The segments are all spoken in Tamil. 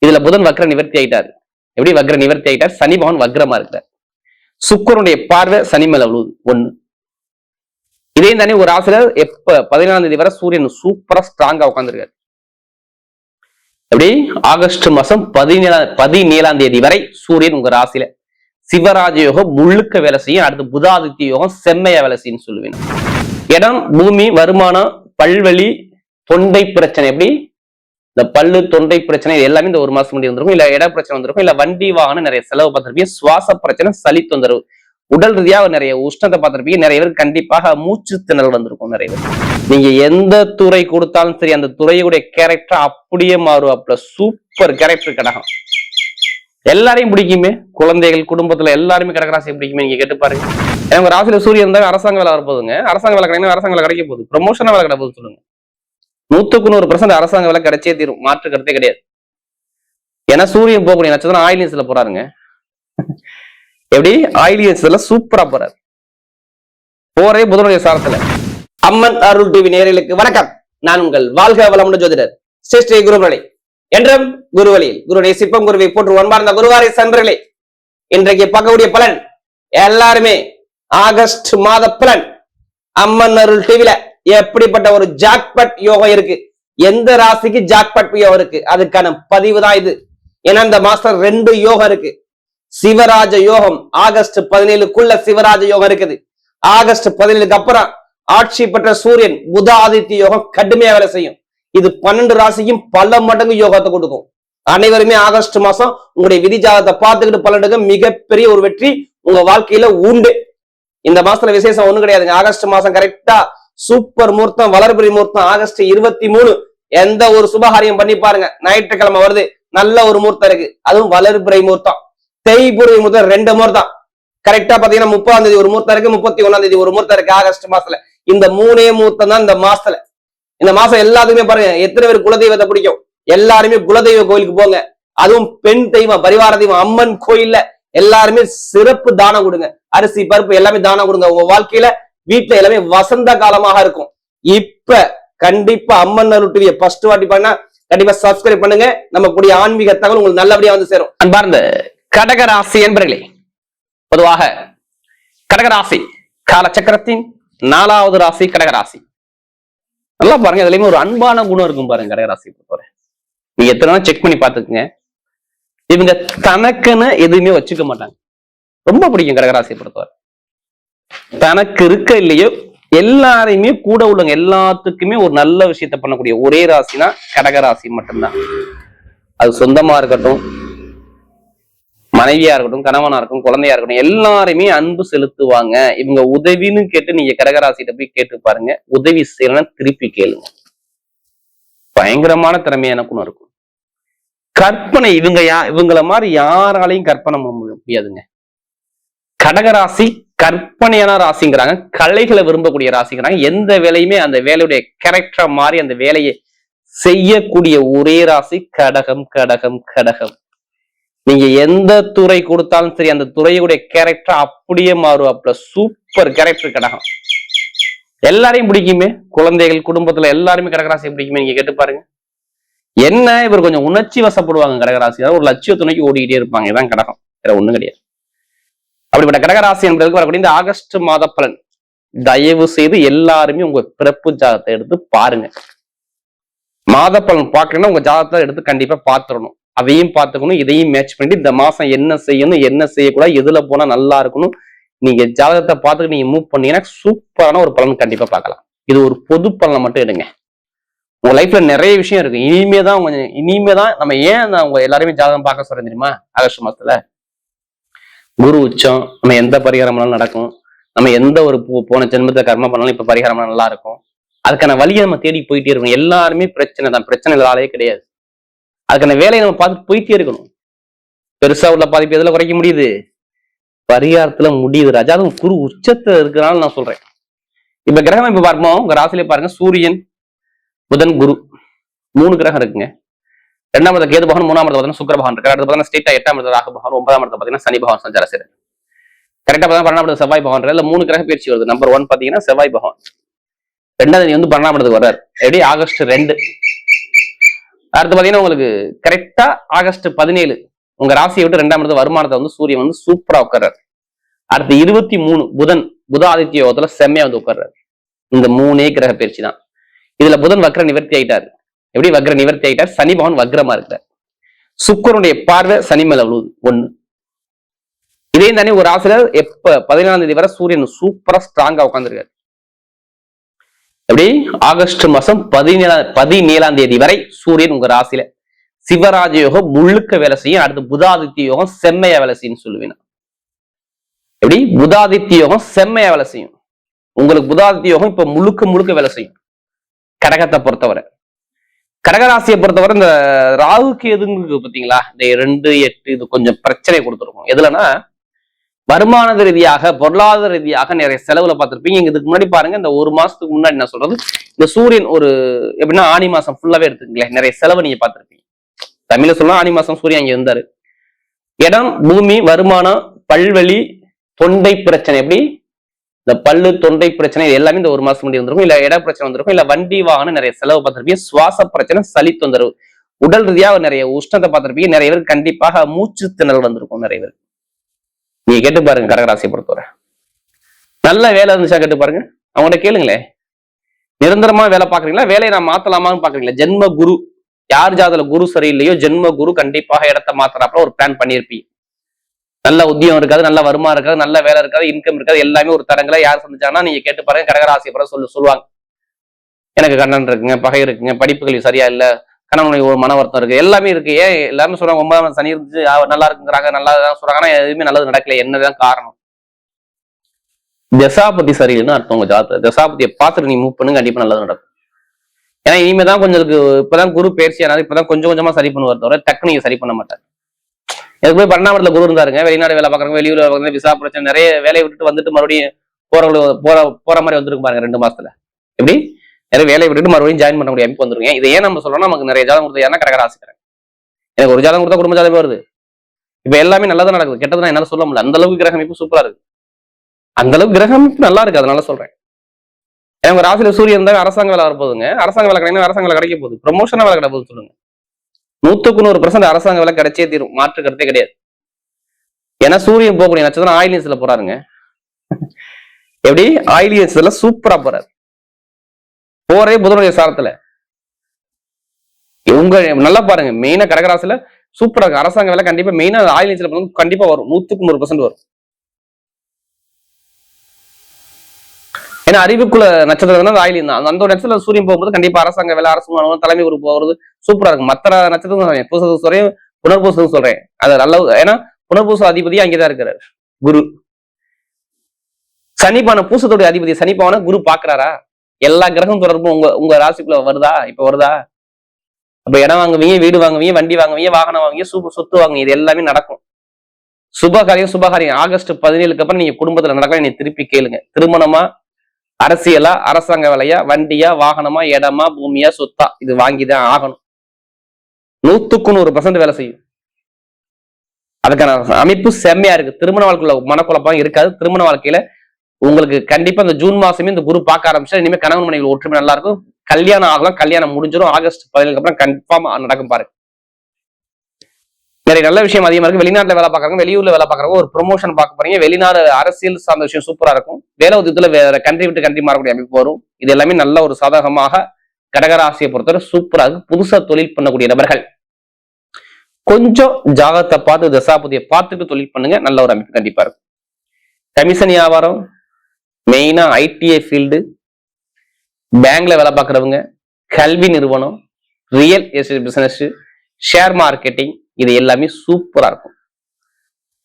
இதுல புதன் வக்ர நிவர்த்தி ஆயிட்டாரு. எப்படி வக்ர நிவர்த்தி ஆயிட்டார்? சனி பகவான் வக்ரமா இருக்கிறார். சுக்கிரனுடைய பார்வை சனி மேல விழுவுது. ஒண்ணு. இதே தானே ஒரு ராசியில எப்ப 14ஆம் தேதி வரை சூரியன் சூப்பரா ஸ்ட்ராங்கா உட்கார்ந்துருக்காரு. எப்படி ஆகஸ்ட் மாசம் 17ஆம் தேதி வரை சூரியன் உங்க ராசியில சிவராஜ யோகம் முழுக்க வேலை செய்யும். அடுத்து புதாதித்ய யோகம் செம்மையா வேலை செய்யும் சொல்லுவேன். இடம், பூமி, வருமானம், பல்வழி, தொண்டை பிரச்சனை, எப்படி இந்த பல்லு தொண்டை பிரச்சனை எல்லாமே இந்த ஒரு மாசம் முன்னாடி வந்திருக்கும். இல்ல இட பிரச்சனை வந்திருக்கும். இல்ல வண்டி வாகனம் நிறைய செலவு பார்த்திருப்பீங்க. சுவாச பிரச்சனை, சளி தொந்தரவு, உடல் ரீதியாக நிறைய உஷ்ணத்தை பார்த்திருப்பீங்க. நிறைய பேர் கண்டிப்பாக மூச்சு திணறல் வந்திருக்கும். நிறைய பேர் நீங்க எந்த துறை கொடுத்தாலும் சரி அந்த துறையுடைய கேரக்டர் அப்படியே மாறுவாப்ல. சூப்பர் கேரக்டர் கடகம். எல்லாரையும் பிடிக்குமே. குழந்தைகள், குடும்பத்துல எல்லாருமே கடகராசியை பிடிக்குமே. நீங்க கேட்டு பாருங்க. உங்க ராசியில சூரியன் இருந்தா அரசாங்க வேலை வரப்போகுதுங்க. அரசாங்க வேலை கிடையாது, அரசாங்க வேலை கிடைக்க போகுது. ப்ரமோஷனா வேலை கிடைக்க போகுது. சொல்லுங்க, 100% அரசாங்க வேலை கிடைச்சே தீரும். மாற்று கருத்தே கிடையாது. ஏன்னா சூரியன் போகக்கூடிய நட்சத்திரம் ஆயிலியன்ஸ்ல போறாருங்க. எப்படி ஆயிலியன்ஸ்ல சூப்பரா போறாரு. போரே புதனுடைய சாரத்துல. அம்மன் அருள் டிவி நேயர்களுக்கு வணக்கம். நான் உங்கள் வாழ்க வளமுடன் ஜோதிடர் ஸ்ரீ குருவழி என்றும் குருவழியில் குருடைய சிப்பம் குருவை போற்று அன்பார்ந்த குருவாரை சன்பர்களே, இன்றைக்கு பார்க்கக்கூடிய பலன் எல்லாருமே ஆகஸ்ட் மாத பலன். அம்மன் அருள் டிவில எப்படிப்பட்ட ஒரு ஜாக்பட் யோகம் இருக்கு, எந்த ராசிக்கு ஜாக்பட் யோகம் இருக்கு, அதுக்கான பதிவு தான் இது. ஏன்னா இந்த மாசம் 2 யோகம் இருக்கு. சிவராஜ யோகம் ஆகஸ்ட் 17க்குள்ள சிவராஜ யோகம் இருக்குது. ஆகஸ்ட் 17க்கு அப்புறம் ஆட்சி பெற்ற சூரியன் புத ஆதித்ய யோகம் கடுமையா வேலை செய்யும். இது 12 ராசிக்கும் பல மடங்கு யோகத்தை கொடுக்கும். அனைவருமே ஆகஸ்ட் மாசம் உங்களுடைய விதி ஜாதகத்தை பார்த்துக்கிட்டு பலனுக்கு மிகப்பெரிய ஒரு வெற்றி உங்க வாழ்க்கையில உண்டு. இந்த மாசத்துல விசேஷம் ஒண்ணும் கிடையாதுங்க. ஆகஸ்ட் மாசம் கரெக்டா சூப்பர் முகூர்த்தம், வளர்பிறை முகூர்த்தம். ஆகஸ்ட் 23 எந்த ஒரு சுபகாரியம் பண்ணி பாருங்க. ஞாயிற்றுக்கிழமை வருது, நல்ல ஒரு முகூர்த்தம் இருக்கு. அதுவும் வளர்பிறை முகூர்த்தம், தேய்புரை முகூர்த்தம், 2 முகூர்த்தம். கரெக்டா பாத்தீங்கன்னா 30ஆம் தேதி ஒரு முகூர்த்தம் இருக்கு, 31ஆம் தேதி ஒரு முகூர்த்தம் இருக்கு. ஆகஸ்ட் மாசத்துல இந்த 3 முகூர்த்தம் தான் இந்த மாசத்துல. இந்த மாசம் எல்லாத்துக்குமே பாருங்க, எத்தனை பேர் குலதெய்வத்தை பிடிக்கும்? எல்லாருமே குலதெய்வ கோயிலுக்கு போங்க. அதுவும் பெண் தெய்வம், பரிவார தெய்வம், அம்மன் கோயில்ல எல்லாருமே சிறப்பு தானம் கொடுங்க. அரிசி, பருப்பு எல்லாமே தானம் கொடுங்க. உங்க வாழ்க்கையில வீட்டுல எல்லாமே வசந்த காலமாக இருக்கும். இப்ப கண்டிப்பா அம்மன் அருள் டிவியை ஃபர்ஸ்ட் வாட்டி பண்ணா கண்டிப்பா சப்ஸ்கிரைப் பண்ணுங்க. நம்ம கூடிய ஆன்மீக தகவல் உங்களுக்கு நல்லபடியா வந்து சேரும். அன்பார்ந்த கடகராசி என்பர்களே, பொதுவாக கடகராசி காலச்சக்கரத்தின் 4வது ராசி கடகராசி. நல்லா பாருங்க, இதுலயுமே ஒரு அன்பான குணம் இருக்கும் பாருங்க. கடகராசி பொறுத்தவரை நீங்க எத்தனை செக் பண்ணி பாத்துக்குங்க. இவங்க தனக்குன்னு எதுவுமே வச்சுக்க மாட்டாங்க. ரொம்ப பிடிக்கும் கடகராசியை பொறுத்தவரை. தனக்கு இருக்க இல்லையோ எல்லாரையுமே கூட உள்ளவங்க எல்லாத்துக்குமே ஒரு நல்ல விஷயத்த பண்ணக்கூடிய ஒரே ராசினா கடகராசி மட்டும்தான். அது சொந்தமா இருக்கட்டும், மனைவியா இருக்கட்டும், கணவனா இருக்கட்டும், குழந்தையா இருக்கட்டும், எல்லாருமே அன்பு செலுத்துவாங்க. இவங்க உதவின்னு கேட்டு நீங்க கடகராசிட்ட போய் கேட்டு பாருங்க. உதவி செய்யலன்னா திருப்பி கேளுங்க. பயங்கரமான திறமையான குணம் இருக்கும். கற்பனை இவங்கள மாதிரி யாராலையும் கற்பனை பண்ண முடியாதுங்க. கடகராசி கற்பனையான ராசிங்கிறாங்க, கலைகளை விரும்பக்கூடிய ராசிங்கிறாங்க. எந்த வேலையுமே அந்த வேலையுடைய கேரக்டரா மாறி அந்த வேலையை செய்யக்கூடிய ஒரே ராசி கடகம். கடகம் கடகம் நீங்க எந்த துறை கொடுத்தாலும் சரி அந்த துறையுடைய கேரக்டர் அப்படியே மாறுவாப்ல. சூப்பர் கேரக்டர் கடகம். எல்லாரையும் பிடிக்குமே. குழந்தைகள், குடும்பத்துல எல்லாருமே கடகராசியை பிடிக்குமே. நீங்க கேட்டு பாருங்க. என்ன இவர் கொஞ்சம் உணர்ச்சி வசப்படுவாங்க கடகராசி. ஒரு லட்சிய துணைக்கு ஓடிக்கிட்டே இருப்பாங்க. இதான் கடகம், வேற ஒண்ணும் கிடையாது. அப்படிப்பட்ட கடகராசி என்பதற்கு வரக்கூடிய இந்த ஆகஸ்ட் மாத பலன் தயவு செய்து எல்லாருமே உங்க பிறப்பு ஜாதகத்தை எடுத்து பாருங்க. மாத பலன் பார்க்கணும்னா உங்க ஜாதகத்தை எடுத்து கண்டிப்பா பார்த்துடணும். அதையும் பார்த்துக்கணும், இதையும் மேட்ச் பண்ணி இந்த மாசம் என்ன செய்யணும், என்ன செய்யக்கூடாது, எதுல போனா நல்லா இருக்கணும், நீங்க ஜாதகத்தை பார்த்துட்டு நீங்க மூவ் பண்ணீங்கன்னா சூப்பரான ஒரு பலன் கண்டிப்பா பார்க்கலாம். இது ஒரு பொது பலனை மட்டும் எடுங்க. உங்க லைஃப்ல நிறைய விஷயம் இருக்கு. இனிமேதான் நம்ம ஏன் உங்க எல்லாருமே ஜாதகம் பார்க்க சொல்றேன் தெரியுமா? ஆகஸ்ட் மாசத்துல குரு உச்சம். நம்ம எந்த பரிகாரம்னாலும் நடக்கும். நம்ம எந்த ஒரு போன ஜென்மத்தை கர்மம் பண்ணாலும் இப்ப பரிகாரம் நல்லா இருக்கும். அதுக்கான வழியை நம்ம தேடி போயிட்டே இருக்கணும். எல்லாருமே பிரச்சனை தான், பிரச்சனை இல்லாதே கிடையாது. அதுக்கான வேலையை நம்ம பார்த்து போயிட்டே இருக்கணும். பெருசா உள்ள பாதிப்பு எதுல குறைக்க முடியுது? பரிகாரத்துல முடியுது ராஜா. அதுவும் குரு உச்சத்துல இருக்கிறனால நான் சொல்றேன். இப்ப கிரகம் இப்ப பார்ப்போம். உங்க ராசியிலே பாருங்க, சூரியன், புதன், குரு 3 கிரகம் இருக்குங்க. 2ஆம் இடத்துல கேது பகவான், 3ஆம் இடத்துல பார்த்தீங்கன்னா சுக்கிர பகவான் இருக்கு. அடுத்து பார்த்தீங்கன்னா ஸ்ட்ரெயிட்டா 8ஆம் இடத்துல ராகு பகவான், 9ஆம் இடத்துல பார்த்தீங்கன்னா சனி பகவான் சஞ்சாரம் செய்யறாரு. கரெக்டா பார்த்தா 12ஆம் இடத்துல செவ்வாய் பகவான். இதுல 3 கிரக பயிற்சி வருது. நம்பர் 1 பாத்தீங்கன்னா செவ்வாய் பகவான் 2ஆம் தேதி 12ஆம் இடத்துக்கு வர்றாரு. எப்படி? ஆகஸ்ட் 2. அடுத்து பாத்தீங்கன்னா உங்களுக்கு கரெக்டா ஆகஸ்ட் 17 உங்க ராசியை விட்டு 2ஆம் இடத்து வருமானத்தை வந்து சூரியன் வந்து சூப்பரா உட்கார்றாரு. அடுத்து 23 புதாதித்ய யோகத்துல செம்மையா வந்து உட்கார்றாரு. இந்த 3 கிரக பயிற்சி தான். இதுல புதன் வக்ர நிவர்த்தி ஆயிட்டாரு. எப்படி வக்ர நிவர்த்தி ஆயிட்டார்? சனி பகவான் வக்ரமா இருக்கிறார். சுக்கிரனுடைய பார்வை சனி மேல விழுவுது. 1. இதே தானே ஒரு ராசியில எப்ப 14ஆம் தேதி வரை சூரியன் சூப்பரா ஸ்ட்ராங்கா உட்கார்ந்துருக்காரு. எப்படி ஆகஸ்ட் மாசம் 17ஆம் தேதி வரை சூரியன் உங்க ராசியில சிவராஜ யோகம் முழுக்க வேலை செய்யும். அடுத்து புதாதித்ய யோகம் செம்மையா வேலை செய்யும் சொல்லுவேன். எப்படி புதாதித்ய யோகம் செம்மையா வேலை செய்யும். உங்களுக்கு புதாதித்ய யோகம் இப்ப முழுக்க வேலை செய்யும். கடகத்தை பொறுத்தவரை, கடகராசியை பொறுத்தவரை இந்த ராகுக்கு எதுங்க பாத்தீங்களா, இந்த 2, 8 இது கொஞ்சம் பிரச்சனை கொடுத்துருக்கும். எதுலன்னா வருமான ரீதியாக பொருளாதார ரீதியாக நிறைய செலவுல பார்த்திருப்பீங்க. இதுக்கு முன்னாடி பாருங்க, இந்த 1 மாசத்துக்கு முன்னாடி நான் சொல்றது, இந்த சூரியன் ஒரு எப்படின்னா ஆணி மாசம் ஃபுல்லாவே எடுத்துக்கங்களேன், நிறைய செலவு நீங்க பார்த்திருப்பீங்க. தமிழ்ல சொல்லலாம், ஆணி மாசம் சூரியன் அங்க இருந்தாரு. இடம், பூமி, வருமானம், பல்வெளி, தொண்டை பிரச்சனை, எப்படி இந்த பல்லு தொண்டை பிரச்சனை இது எல்லாமே இந்த 1 மாசம் முன்னாடி வந்திருக்கும். இல்ல இட பிரச்சனை வந்திருக்கும், இல்ல வண்டி வாகனம் நிறைய செலவு பார்த்திருப்பீங்க. சுவாச பிரச்சனை, சளி தொந்தரவு, உடல் ரீதியாக நிறைய உஷ்ணத்தை பார்த்திருப்பீங்க. நிறைய பேருக்கு கண்டிப்பாக மூச்சு திணறல் வந்திருக்கும். நிறைய பேர் நீங்க கேட்டு பாருங்க, கடகராசியை பொறுத்தவரை நல்ல வேலை இருந்துச்சா கேட்டு பாருங்க. அவங்கள்ட்ட கேளுங்களேன், நிரந்தரமா வேலை பாக்குறீங்களா, வேலையை நான் மாத்தலாமான்னு பாக்குறீங்களா? ஜென்ம குரு யார் ஜாதல குரு சரியில்லையோ ஜென்ம குரு கண்டிப்பாக இடத்த மாத்துறாப்புல ஒரு பிளான் பண்ணியிருப்பீங்க. நல்ல உத்தியோகம் இருக்காது, நல்ல வருமானம் இருக்காது, நல்ல வேலை இருக்காது, இன்கம் இருக்காது, எல்லாமே ஒரு தடங்களை யார் சந்திச்சாங்கன்னா நீங்க கேட்டு பாருங்க. கடகராசியை பிறகு சொல்லுவாங்க, எனக்கு கண்ணன் இருக்குங்க, பகை இருக்குங்க, படிப்புகள் சரியா இல்ல, கணவனுக்கு ஒரு மன வருத்தம் இருக்கு, எல்லாமே இருக்கு. ஏன் எல்லாமே சொல்றாங்க 9ஆம் சனி இருந்துச்சு நல்லா இருக்குங்கிறாங்க, நல்லா தான் சொல்றாங்க, ஆனா எதுவுமே நல்லது நடக்கல. என்னதான் காரணம்? தசாபதி சரியில்லைன்னு அர்த்தம். உங்க ஜாதகத்தை தசாபதியை பார்த்துட்டு நீ மூவ் பண்ணுங்க, கண்டிப்பா நல்லது நடக்கும். ஏன்னா இனிமேதான் கொஞ்சம் இப்பதான் குரு பயிற்சியானது, இப்பதான் கொஞ்சம் கொஞ்சமா சரி பண்ணுவார் தவிர டக்கு நீங்க சரி பண்ண மாட்டாங்க. எனக்கு போய் 12ஆம் இடத்துல குரு இருந்தாருங்க, வெளிநாடு வேலை பாக்குறாங்க, வெளியூர் வேலை பாக்குறாங்க, விசா பிரச்சனை, நிறைய வேலையை விட்டுட்டு வந்துட்டு மறுபடியும் போற மாதிரி வந்துருக்கு பாருங்க 2 மாசத்துல. எப்படி நிறைய வேலையை விட்டுட்டு மறுபடியும் ஜாயின் பண்ண முடியும் அமைப்பு வந்துருங்க. இதை ஏன் நம்ம சொல்றோம்னா, நமக்கு நிறைய ஜாதகம் கொடுத்தா யாருன்னா கடகராசிக்கிறேன். எனக்கு ஒரு ஜாதகம் கொடுத்தா குடும்ப ஜாதகம் வருது. இப்ப எல்லாமே நல்லதான் நடக்குது, கெட்டதுன்னா என்னால சொல்ல முடியல. அந்த அளவுக்கு கிரக அமைப்பு சூப்பரா இருக்கு, அந்த அளவுக்கு கிரக அமைப்பு நல்லா இருக்கு. அதனால சொல்றேன். எனக்கு ஒரு ராசியில சூரியன் இருந்தா அரசாங்க வேலை வரப்போகுதுங்க. அரசாங்க வேலை கிடைக்கும், அரசாங்க வேலை கிடைக்க போகுது, ப்ரொமோஷனா வேலை கிடைக்க போகுது. சொல்லுங்க, 100% அரசாங்க வேலை கிடைச்சே தீரும், மாற்று கருத்தே கிடையாது. ஏன்னா சூரியன் போகக்கூடிய நட்சத்திரம் ஆயிலியன்ஸ்ல போறாருங்க. எப்படி ஆயிலியன்ஸ்ல சூப்பரா போறாரு, போரே புதனுடைய சாரத்துல. இவங்க நல்லா பாருங்க, மெயினா கடகராசில சூப்பரா இருக்கு. அரசாங்க வேலை கண்டிப்பா மெயினா ஆயிலியன்ஸ்ல கண்டிப்பா வரும், 100% வரும். ஏன்னா அறிவுக்குள்ள நட்சத்திரம் ஆயிலியம் தான். அந்த நட்சத்திரம் சூரியன் போகும்போது கண்டிப்பா அரசாங்க வேலை, அரசு தலைமை உறுப்பு போகிறது சூப்பரா இருக்கும். மற்ற நட்சத்திரம் பூசத்துக்கு சொல்றேன், புனர்பூசத்துக்கு சொல்றேன், அது நல்ல. ஏன்னா புனர்பூச அதிபதி அங்கேதான் இருக்கிறார் குரு. சனிப்பான பூசத்துடைய அதிபதி சனிப்பான குரு பாக்குறாரா? எல்லா கிரகம் தொடர்பும் உங்க ராசிக்குள்ள வருதா? இப்ப வருதா? அப்ப இடம் வாங்குவீங்க, வீடு வாங்குவீங்க, வண்டி வாங்குவீங்க, வாகனம் வாங்குவீங்க, சொத்து வாங்குவீங்க, இது எல்லாமே நடக்கும். சுபகாரியம் ஆகஸ்ட் 17க்கு அப்புறம் நீங்க குடும்பத்துல நடக்கலாம். நீ திருப்பி கேளுங்க, திருமணமா, அரசியலா, அரசாங்க வேலையா, வண்டியா, வாகனமா, இடமா, பூமியா, சொத்தா, இது வாங்கிதான் ஆகணும். 100% வேலை செய்யும். அதுக்கான அமைப்பு செம்மையா இருக்கு. திருமண வாழ்க்கையில மனக்குழப்பம் இருக்காது. திருமண வாழ்க்கையில உங்களுக்கு கண்டிப்பா இந்த ஜூன் மாசமே இந்த குரு பார்க்க ஆரம்பிச்சா இனிமே கணவன் மனைவி ஒற்றுமை நல்லா இருக்கும். கல்யாணம் ஆகலாம், கல்யாணம் முடிஞ்சிடும். ஆகஸ்ட் 17க்கு அப்புறம் கன்ஃபார்ம் நடக்கும் பாருங்க. நிறைய நல்ல விஷயம் அதிகமா இருக்கு. வெளிநாட்டுல வேலை பாக்குறாங்க, வெளியூர்ல வேலை பாக்குறாங்க, ஒரு ப்ரொமோஷன் பார்க்க போறீங்க. வெளிநாடு அரசியல் சார்ந்த விஷயம் சூப்பரா இருக்கும். வேலை உத்தியத்துல வேற கண்ட்ரி விட்டு கண்ட்ரி மாறக்கூடிய அமைப்பு வரும். இது எல்லாமே நல்ல ஒரு சாதகமாக கடகராசியை பொறுத்தவரை சூப்பரா இருக்கு. புதுசா தொழில் பண்ணக்கூடிய நபர்கள் கொஞ்சம் ஜாதகத்தை பார்த்து, தசாபதியை பார்த்துட்டு தொழில் பண்ணுங்க, நல்ல ஒரு அமைப்பு கண்டிப்பா இருக்கும். கமிஷன் வியாபாரம், மெயினா ஐடிஐ ஃபீல்டு, பேங்க்ல வேலை பார்க்கறவங்க, கல்வி நிறுவனம், real estate business, share marketing, இது எல்லாமே சூப்பரா இருக்கும்.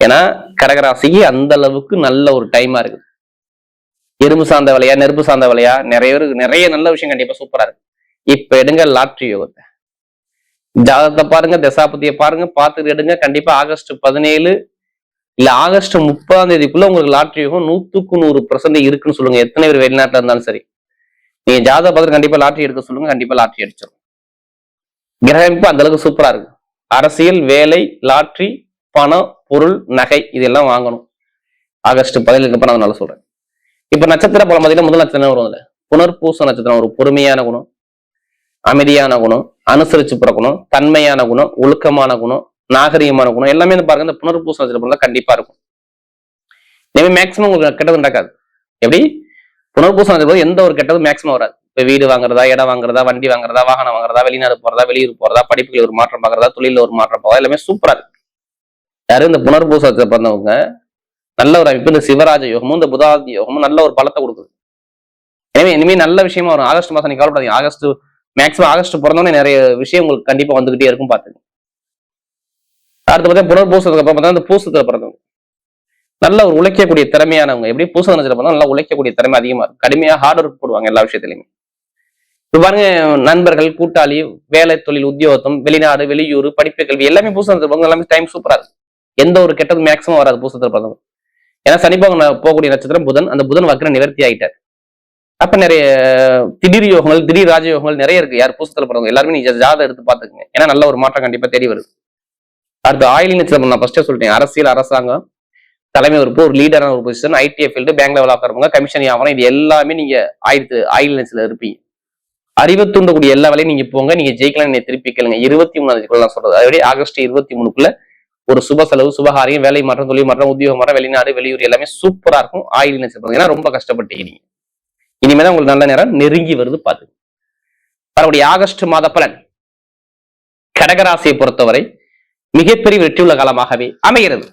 ஏன்னா கடகராசிக்கு அந்த அளவுக்கு நல்ல ஒரு டைமா இருக்கு. எறும்பு சார்ந்த வேலையா, நெருப்பு சார்ந்த வேலையா, நிறைய நல்ல விஷயம் கண்டிப்பா சூப்பரா இருக்கு. இப்ப எடுங்க லாட்ரி யோகத்தை, ஜாதகத்தை பாருங்க, தசாபதியை பாருங்க, பார்த்துட்டு எடுங்க. கண்டிப்பா ஆகஸ்ட் 17 இல்ல ஆகஸ்ட் 30ஆம் தேதிக்குள்ள உங்களுக்கு லாட்ரி யோகம் 100% இருக்குன்னு சொல்லுங்க. எத்தனை பேர் வெளிநாட்டுல இருந்தாலும் சரி, நீங்க ஜாதகம் பார்த்துட்டு கண்டிப்பா லாட்ரி எடுக்க சொல்லுங்க, கண்டிப்பா லாட்ரி அடிச்சிடும். கிரகமைப்பு அந்த அளவுக்கு சூப்பரா இருக்கு. அரசியல், வேலை, லாட்ரி, பணம், பொருள், நகை, இதெல்லாம் வாங்கணும் ஆகஸ்ட் 17க்கு அப்புறம். அதனால சொல்றேன். இப்ப நட்சத்திர பலம் பார்த்தீங்கன்னா முதல் நட்சத்திரம் வரும். அதுல புனர்பூச நட்சத்திரம் ஒரு பொறுமையான குணம், அமைதியான குணம், அனுசரிச்சு பிறக்கணும், தன்மையான குணம், ஒழுக்கமான குணம், நாகரீகமான குணம் எல்லாமே வந்து பாருங்க இந்த புனர்பூச நட்சத்திரம் கண்டிப்பா இருக்கும். எனவே மேக்சிமம் உங்களுக்கு கெட்டது நடக்காது. எப்படி புனர்பூச நட்சத்திரம் எந்த ஒரு கெட்டதும் மேக்சிமம் வராது. இப்ப வீடு வாங்குறதா, இடம் வாங்குறதா, வண்டி வாங்குறதா, வாகனம் வாங்குறதா, வெளிநாடு போறதா, வெளியூர் போறதா, படிப்புல ஒரு மாற்றம் பார்க்கறதா, தொழில ஒரு மாற்றம் போறதா, எல்லாமே சூப்பரா இருக்கு. யாரும் இந்த புனர்பூச நட்சத்திரம் பிறந்தவங்க நல்ல ஒரு அமைப்பு, இந்த சிவராஜ யோகமும் இந்த புதாதி யோகமும் நல்ல ஒரு பலத்தை கொடுக்குது. எனவே இனிமே நல்ல விஷயமா வரும். ஆகஸ்ட் மாசம் நீங்க கவலைப்படாதீங்க. ஆகஸ்ட் மேக்சிமம் ஆகஸ்ட் பிறந்தோடனே நிறைய விஷயம் உங்களுக்கு கண்டிப்பா வந்துகிட்டே இருக்கும் பாத்துங்க. அடுத்து பார்த்தா புனர்பூசத்துக்கு அப்புறம் பார்த்தா இந்த பூசத்துல பிறந்தவங்க நல்ல ஒரு உழைக்கக்கூடிய திறமையானவங்க. எப்படி பூச நட்சத்திரம் பிறந்தா நல்லா உழைக்கக்கூடிய திறமை அதிகமா இருக்கும். கடுமையா ஹார்ட் ஒர்க் போடுவாங்க எல்லா விஷயத்திலுமே. இப்ப பாருங்க நண்பர்கள், கூட்டாளி, வேலை, தொழில், உத்தியோகம், வெளிநாடு, வெளியூர், படிப்பு, கல்வி எல்லாமே பூச நட்சத்திரம் எல்லாமே டைம் சூப்பரா இருக்கு. எந்த ஒரு கெட்டது மேக்சிமம் வராது பூசத்துல பிறந்தவங்க. ஏன்னா சனி பகவான் போகக்கூடிய நட்சத்திரம் புதன். அந்த புதன் வக்ர நிவர்த்தி ஆயிட்டார். அப்ப நிறைய திடீர் யோகங்கள், திடீர் ராஜயோகங்கள் நிறைய இருக்கு. யார் பூசத்துல பிறந்தவங்க எல்லாருமே நீங்க ஜாதகம் எடுத்து பாத்துக்கங்க. ஏன்னா நல்ல ஒரு மாற்றம் கண்டிப்பா தேடி வருது. அடுத்து ஆயிலி நட்சத்திரம் நான் ஃபர்ஸ்டே சொல்லிட்டேன். அரசியல், அரசாங்கம், தலைமை பொறுப்பு, ஒரு லீடரான ஒரு position, ITI field, bank level offer, commission வியாபாரம், இது எல்லாமே நீங்க ஆயில் நட்சத்திரம் இருப்பீங்க. அறிவை தூண்டக்கூடிய எல்லா வேலையும் நீங்க போங்க. நீங்க ஜெயிக்கலாம். நீங்க திருப்பி கேளுங்க. 23 நான் சொல்றது அதே ஆகஸ்ட் 23க்குள்ள ஒரு சுப செலவு, சுபகாரியம், வேலை மாற்றம், தொழில் மாற்றம், உத்தியோக மாற்றம், வெளிநாடு, வெளியூர் எல்லாமே சூப்பரா இருக்கும். ஆயில் நட்சத்திரம் ஏன்னா ரொம்ப கஷ்டப்பட்டீங்க நீங்க. இனிமேதான் உங்களுக்கு நல்ல நேரம் நெருங்கி வருது பாத்து. மறுபடியும் ஆகஸ்ட் மாத பலன் கடகராசியை பொறுத்தவரை மிகப்பெரிய வெற்றியுள்ள காலமாகவே அமைகிறது.